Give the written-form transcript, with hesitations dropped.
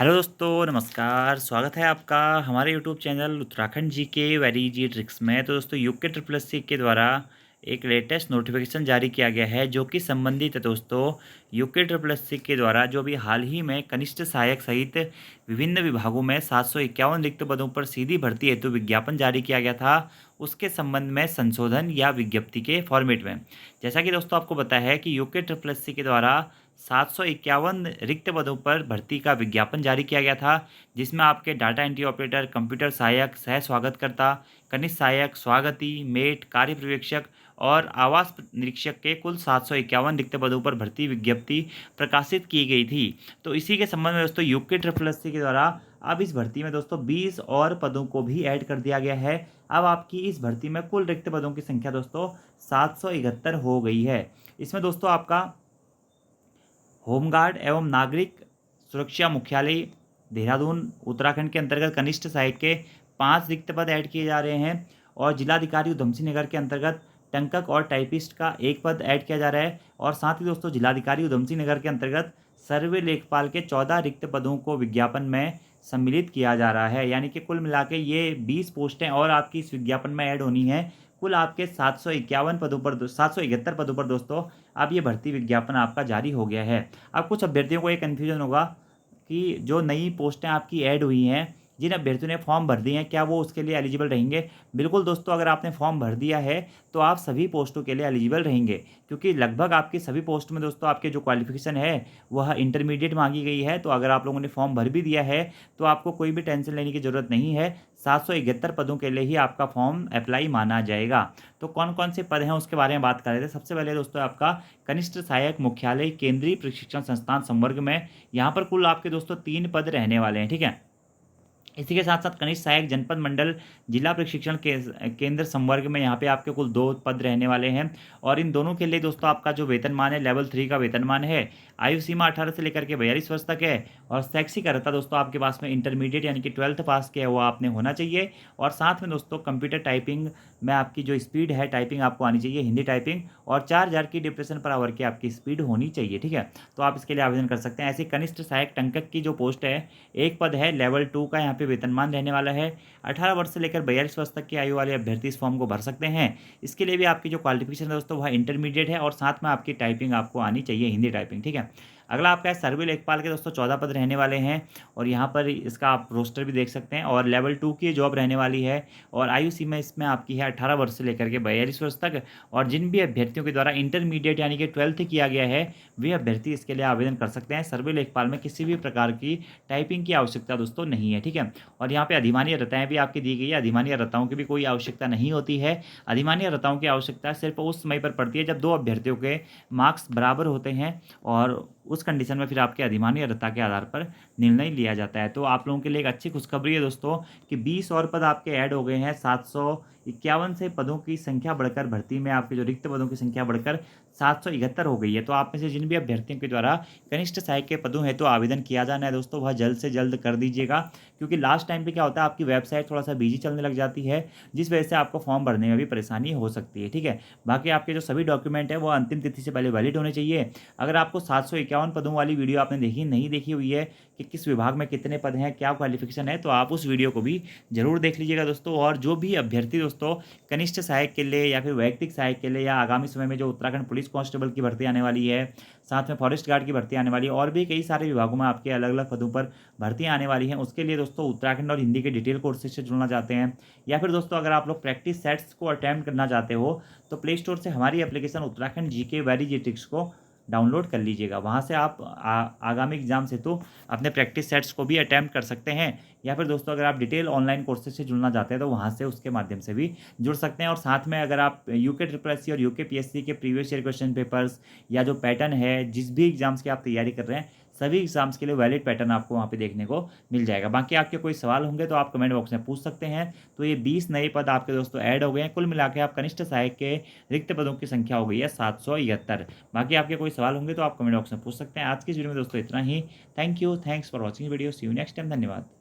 Hello दोस्तों, नमस्कार। स्वागत है आपका हमारे यूट्यूब चैनल उत्तराखंड जी के वेरी जी ट्रिक्स में। तो दोस्तों यूके ट्रिपल एस सी के द्वारा एक लेटेस्ट नोटिफिकेशन जारी किया गया है जो कि संबंधित है दोस्तों यूके ट्रिपल एस सी के द्वारा जो भी हाल ही में कनिष्ठ सहायक सहित विभिन्न विभागों में 751 रिक्त पदों पर सीधी भर्ती हेतु विज्ञापन जारी किया गया था, उसके संबंध में संशोधन या विज्ञप्ति के फॉर्मेट में। जैसा कि दोस्तों आपको पता है कि यूके ट्रिपल एस सी के द्वारा 751 रिक्त पदों पर भर्ती का विज्ञापन जारी किया गया था, जिसमें आपके डाटा एंट्री ऑपरेटर, कंप्यूटर सहायक, सह स्वागतकर्ता, कनिष्ठ सहायक, स्वागती, मेट, कार्य पर्यवेक्षक और आवास निरीक्षक के कुल 751 रिक्त पदों पर भर्ती विज्ञप्ति प्रकाशित की गई थी। तो इसी के संबंध में दोस्तों यूके ट्रिपल एस सी के द्वारा अब इस भर्ती में दोस्तों 20 और पदों को भी ऐड कर दिया गया है। अब आपकी इस भर्ती में कुल रिक्त पदों की संख्या दोस्तों 771 हो गई है। इसमें दोस्तों आपका होमगार्ड एवं नागरिक सुरक्षा मुख्यालय देहरादून उत्तराखंड के अंतर्गत कनिष्ठ सहायक के 5 रिक्त पद ऐड किए जा रहे हैं और जिलाधिकारी उधम सिंह नगर के अंतर्गत टंकक और टाइपिस्ट का 1 पद ऐड किया जा रहा है। और साथ ही दोस्तों जिलाधिकारी उधम सिंह नगर के अंतर्गत सर्वे लेखपाल के 14 रिक्त पदों को विज्ञापन में सम्मिलित किया जा रहा है। यानी कि कुल मिला के ये 20 पोस्टें और आपकी इस विज्ञापन में ऐड होनी है। कुल आपके 751 पदों पर 771 पदों पर दोस्तों अब ये भर्ती विज्ञापन आपका जारी हो गया है। अब कुछ अभ्यर्थियों को ये कन्फ्यूजन होगा कि जो नई पोस्टें आपकी ऐड हुई हैं, जिन अभ्यर्थियों ने फॉर्म भर दिए हैं, क्या वो उसके लिए एलिजिबल रहेंगे? बिल्कुल दोस्तों, अगर आपने फॉर्म भर दिया है तो आप सभी पोस्टों के लिए एलिजिबल रहेंगे, क्योंकि लगभग आपकी सभी पोस्ट में दोस्तों आपके जो क्वालिफिकेशन है वह इंटरमीडिएट मांगी गई है। तो अगर आप लोगों ने फॉर्म भर भी दिया है तो आपको कोई भी टेंशन लेने की ज़रूरत नहीं है। 771 पदों के लिए ही आपका फॉर्म अप्लाई माना जाएगा। तो कौन कौन से पद हैं उसके बारे में बात कर रहे थे। सबसे पहले दोस्तों आपका कनिष्ठ सहायक मुख्यालय केंद्रीय प्रशिक्षण संस्थान संवर्ग में, यहाँ पर कुल आपके दोस्तों 3 पद रहने वाले हैं। ठीक है। इसी के साथ साथ कनिष्ठ सहायक जनपद मंडल जिला प्रशिक्षण केंद्र संवर्ग में यहाँ पे आपके कुल 2 पद रहने वाले हैं। और इन दोनों के लिए दोस्तों आपका जो वेतनमान है लेवल 3 का वेतनमान है। आयु सीमा 18 से लेकर के 42 वर्ष तक है। और शैक्षिक अर्हता दोस्तों आपके पास में इंटरमीडिएट यानी कि 12th पास किया हुआ आपने होना चाहिए। और साथ में दोस्तों कंप्यूटर टाइपिंग में आपकी जो स्पीड है टाइपिंग आपको आनी चाहिए, हिंदी टाइपिंग, और 4000 की डिप्रेशन पर आवर की आपकी स्पीड होनी चाहिए। ठीक है। तो आप इसके लिए आवेदन कर सकते हैं। ऐसे कनिष्ठ सहायक टंकक की जो पोस्ट है, 1 पद है, लेवल 2 का यहाँ पे वेतनमान रहने वाला है। 18 वर्ष से लेकर 42 वर्ष तक की आयु वाले अभ्यर्थी इस फॉर्म को भर सकते हैं। इसके लिए भी आपकी जो क्वालिफिकेशन है दोस्तों वह इंटरमीडिएट है और साथ में आपकी टाइपिंग आपको आनी चाहिए, हिंदी टाइपिंग। ठीक है। अगला आपका है सर्वे लेखपाल के दोस्तों 14 पद रहने वाले हैं। और यहाँ पर इसका आप रोस्टर भी देख सकते हैं। और लेवल 2 की जॉब रहने वाली है। और आयु सीमा इसमें आपकी है 18 वर्ष से लेकर के 42 वर्ष तक। और जिन भी अभ्यर्थियों के द्वारा इंटरमीडिएट यानी कि 12th किया गया है वे अभ्यर्थी इसके लिए आवेदन कर सकते हैं। सर्वे लेखपाल में किसी भी प्रकार की टाइपिंग की आवश्यकता दोस्तों नहीं है। ठीक है। और यहाँ पे अधिमानी अर्हताएँ भी आपकी दी गई है। अधिमानी अर्हताओं की भी कोई आवश्यकता नहीं होती है। अधिमानी अर्हताओं की आवश्यकता सिर्फ उस समय पर पड़ती है जब 2 अभ्यर्थियों के मार्क्स बराबर होते हैं, और उस कंडीशन में फिर आपके अधिमानी अर्हता के आधार पर निर्णय लिया जाता है। तो आप लोगों के लिए एक अच्छी खुशखबरी है दोस्तों कि 20 और पद आपके ऐड हो गए हैं। 751 से पदों की संख्या बढ़कर भर्ती में आपके जो रिक्त पदों की संख्या बढ़कर 771 हो गई है। तो आप में से जिन भी अभ्यर्थियों के द्वारा कनिष्ठ सहायक के पदों हेतु आवेदन किया जाना है दोस्तों वह जल्द से जल्द कर दीजिएगा, क्योंकि लास्ट टाइम पे क्या होता है आपकी वेबसाइट थोड़ा सा बिजी चलने लग जाती है, जिस वजह से आपको फॉर्म भरने में भी परेशानी हो सकती है। ठीक है। बाकी आपके जो सभी डॉक्यूमेंट है वो अंतिम तिथि से पहले वैलिड होने चाहिए। अगर आपको 751 पदों वाली वीडियो आपने नहीं देखी हुई है कि किस विभाग में कितने पद हैं, क्या क्वालिफिकेशन है, तो आप उस वीडियो को भी जरूर देख लीजिएगा दोस्तों। और जो भी अभ्यर्थी दोस्तों कनिष्ठ सहायक के लिए या फिर वैयक्तिक सहायक के लिए या आगामी समय में जो उत्तराखंड पुलिस कांस्टेबल की भर्ती आने वाली है, साथ में फॉरेस्ट गार्ड की भर्ती आने वाली है, और भी कई सारे विभागों में आपके अलग अलग पदों पर भर्तियां आने वाली हैं, उसके लिए दोस्तों उत्तराखंड और हिंदी के डिटेल कोर्सेज से जुड़ना चाहते हैं, या फिर दोस्तों अगर आप लोग प्रैक्टिस सेट्स को अटेम्प्ट करना चाहते हो तो प्ले स्टोर से हमारी एप्लीकेशन उत्तराखंड जीके वेरी जी ट्रिक्स को डाउनलोड कर लीजिएगा। वहाँ से आप आगामी एग्जाम से तो अपने प्रैक्टिस सेट्स को भी अटैम्प्ट कर सकते हैं, या फिर दोस्तों अगर आप डिटेल ऑनलाइन कोर्सेज से जुड़ना चाहते हैं तो वहाँ से उसके माध्यम से भी जुड़ सकते हैं। और साथ में अगर आप यूके ट्रिपल एस सी और यूके पीएससी के प्रीवियस ईयर क्वेश्चन पेपर्स या जो पैटर्न है जिस भी एग्जाम्स की आप तैयारी कर रहे हैं सभी एग्जाम्स के लिए वैलिड पैटर्न आपको वहाँ पे देखने को मिल जाएगा। बाकी आपके कोई सवाल होंगे तो आप कमेंट बॉक्स में पूछ सकते हैं। तो ये 20 नए पद आपके दोस्तों ऐड हो गए हैं। कुल मिला के आप कनिष्ठ सहायक के रिक्त पदों की संख्या हो गई है 771। बाकी आपके कोई सवाल होंगे तो आप कमेंट बॉक्स में पूछ सकते हैं। आज की इस वीडियो में दोस्तों इतना ही। Thank you, thanks for watching video. See you next time. धन्यवाद।